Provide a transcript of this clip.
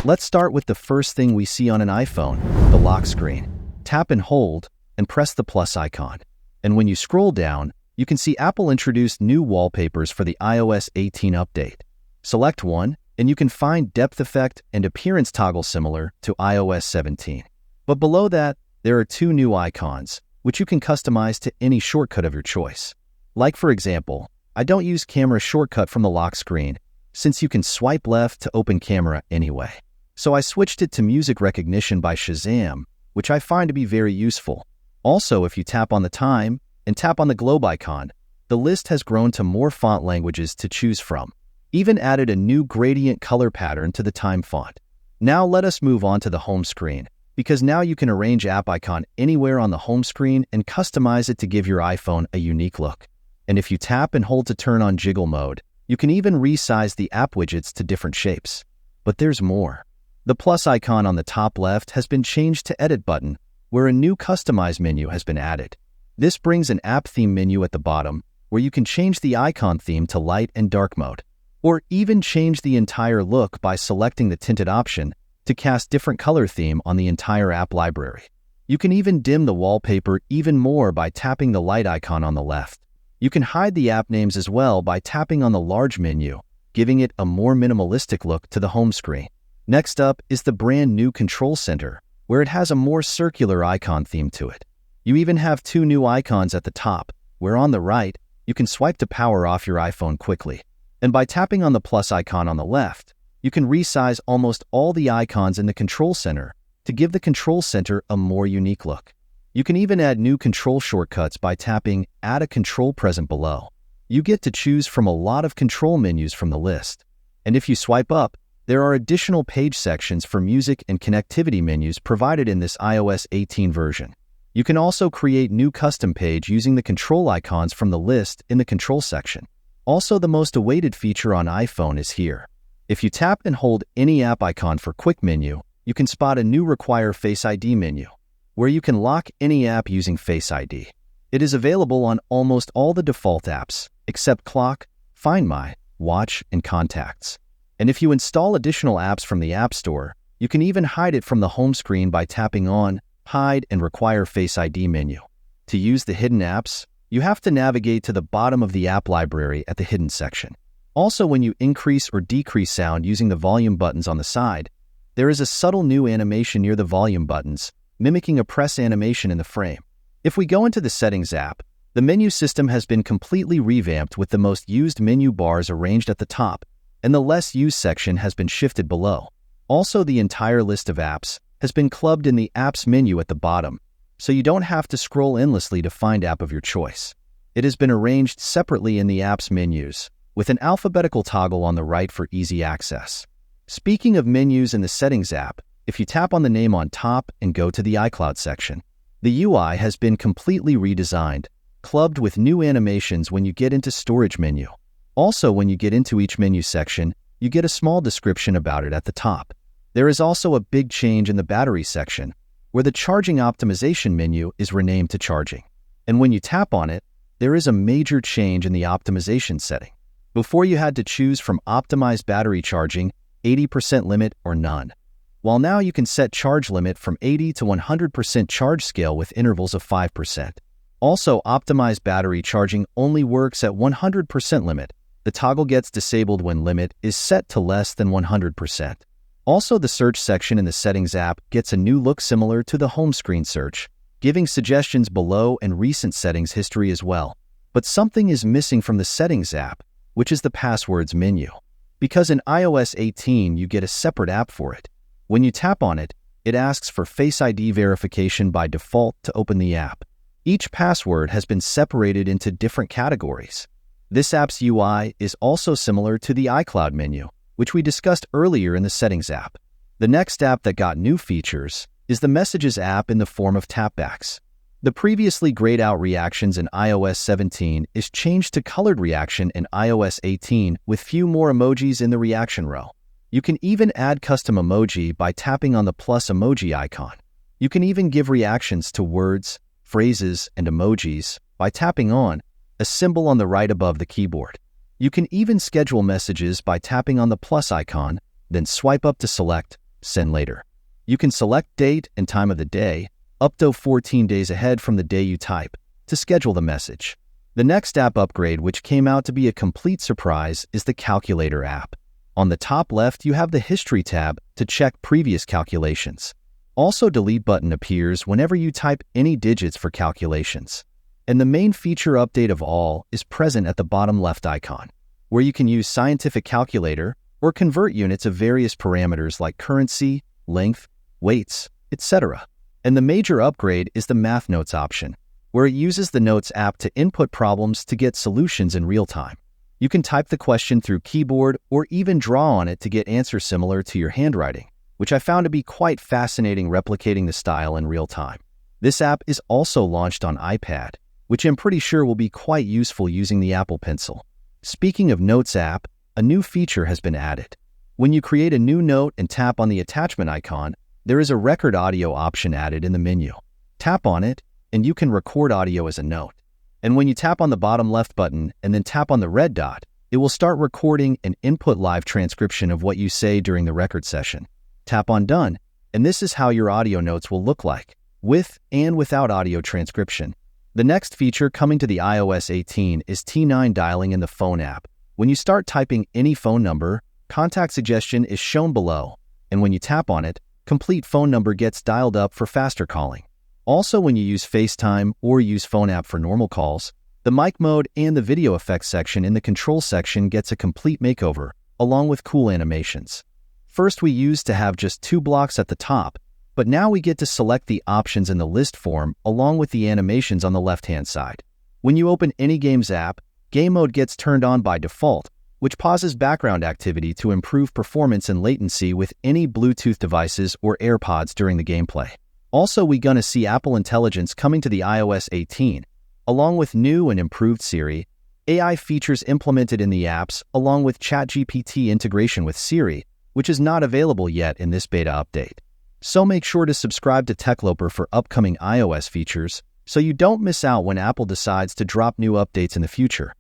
Let's start with the first thing we see on an iPhone, the lock screen. Tap and hold, and press the plus icon. And when you scroll down, you can see Apple introduced new wallpapers for the iOS 18 update. Select one, and you can find depth effect and appearance toggle similar to iOS 17. But below that, there are two new icons, which you can customize to any shortcut of your choice. Like for example, I don't use camera shortcut from the lock screen, since you can swipe left to open camera anyway. So I switched it to music recognition by Shazam, which I find to be very useful. Also, if you tap on the time and tap on the globe icon, the list has grown to more font languages to choose from. Even added a new gradient color pattern to the time font. Now let us move on to the home screen, because now you can arrange app icon anywhere on the home screen and customize it to give your iPhone a unique look. And if you tap and hold to turn on jiggle mode, you can even resize the app widgets to different shapes. But there's more. The plus icon on the top left has been changed to edit button, where a new customize menu has been added. This brings an app theme menu at the bottom, where you can change the icon theme to light and dark mode, or even change the entire look by selecting the tinted option to cast different color theme on the entire app library. You can even dim the wallpaper even more by tapping the light icon on the left. You can hide the app names as well by tapping on the large menu, giving it a more minimalistic look to the home screen. Next up is the brand new Control Center, where it has a more circular icon theme to it. You even have two new icons at the top, where on the right, you can swipe to power off your iPhone quickly. And by tapping on the plus icon on the left, you can resize almost all the icons in the Control Center to give the Control Center a more unique look. You can even add new control shortcuts by tapping Add a Control present below. You get to choose from a lot of control menus from the list. And if you swipe up, there are additional page sections for music and connectivity menus provided in this iOS 18 version. You can also create new custom page using the control icons from the list in the control section. Also, the most awaited feature on iPhone is here. If you tap and hold any app icon for quick menu, you can spot a new Require Face ID menu, where you can lock any app using Face ID. It is available on almost all the default apps, except Clock, Find My, Watch, and Contacts. And if you install additional apps from the App Store, you can even hide it from the home screen by tapping on Hide and Require Face ID menu. To use the hidden apps, you have to navigate to the bottom of the app library at the Hidden section. Also, when you increase or decrease sound using the volume buttons on the side, there is a subtle new animation near the volume buttons, mimicking a press animation in the frame. If we go into the Settings app, the menu system has been completely revamped with the most used menu bars arranged at the top, and the less used section has been shifted below. Also, the entire list of apps has been clubbed in the Apps menu at the bottom, so you don't have to scroll endlessly to find app of your choice. It has been arranged separately in the Apps menus, with an alphabetical toggle on the right for easy access. Speaking of menus in the Settings app, if you tap on the name on top and go to the iCloud section, the UI has been completely redesigned, clubbed with new animations when you get into Storage menu. Also, when you get into each menu section, you get a small description about it at the top. There is also a big change in the Battery section, where the Charging Optimization menu is renamed to Charging. And when you tap on it, there is a major change in the optimization setting. Before, you had to choose from Optimize Battery Charging, 80% limit or none, while now you can set charge limit from 80 to 100% charge scale with intervals of 5%. Also, Optimize Battery Charging only works at 100% limit. The toggle gets disabled when limit is set to less than 100%. Also, the Search section in the Settings app gets a new look similar to the home screen search, giving suggestions below and recent settings history as well. But something is missing from the Settings app, which is the Passwords menu. Because in iOS 18 you get a separate app for it. When you tap on it, it asks for Face ID verification by default to open the app. Each password has been separated into different categories. This app's UI is also similar to the iCloud menu, which we discussed earlier in the Settings app. The next app that got new features is the Messages app in the form of tapbacks. The previously grayed out reactions in iOS 17 is changed to colored reaction in iOS 18 with few more emojis in the reaction row. You can even add custom emoji by tapping on the plus emoji icon. You can even give reactions to words, phrases, and emojis by tapping on a symbol on the right above the keyboard. You can even schedule messages by tapping on the plus icon, then swipe up to select send later. You can select date and time of the day, up to 14 days ahead from the day you type, to schedule the message. The next app upgrade, which came out to be a complete surprise, is the Calculator app. On the top left, you have the History tab to check previous calculations. Also, Delete button appears whenever you type any digits for calculations. And the main feature update of all is present at the bottom left icon, where you can use Scientific Calculator or convert units of various parameters like currency, length, weights, etc. And the major upgrade is the Math Notes option, where it uses the Notes app to input problems to get solutions in real time. You can type the question through keyboard or even draw on it to get answers similar to your handwriting, which I found to be quite fascinating, replicating the style in real time. This app is also launched on iPad, which I'm pretty sure will be quite useful using the Apple Pencil. Speaking of Notes app, a new feature has been added. When you create a new note and tap on the attachment icon, there is a record audio option added in the menu. Tap on it, and you can record audio as a note. And when you tap on the bottom left button and then tap on the red dot, it will start recording and input live transcription of what you say during the record session. Tap on Done, and this is how your audio notes will look like, with and without audio transcription. The next feature coming to the iOS 18 is T9 dialing in the phone app. When you start typing any phone number, contact suggestion is shown below, and when you tap on it, complete phone number gets dialed up for faster calling. Also, when you use FaceTime or use phone app for normal calls, the mic mode and the video effects section in the control section gets a complete makeover, along with cool animations. First, we used to have just 2 blocks at the top, but now we get to select the options in the list form along with the animations on the left-hand side. When you open any game's app, game mode gets turned on by default, which pauses background activity to improve performance and latency with any Bluetooth devices or AirPods during the gameplay. Also, we're gonna see Apple Intelligence coming to the iOS 18, along with new and improved Siri, AI features implemented in the apps, along with ChatGPT integration with Siri, which is not available yet in this beta update. So make sure to subscribe to Techloper for upcoming iOS features so you don't miss out when Apple decides to drop new updates in the future.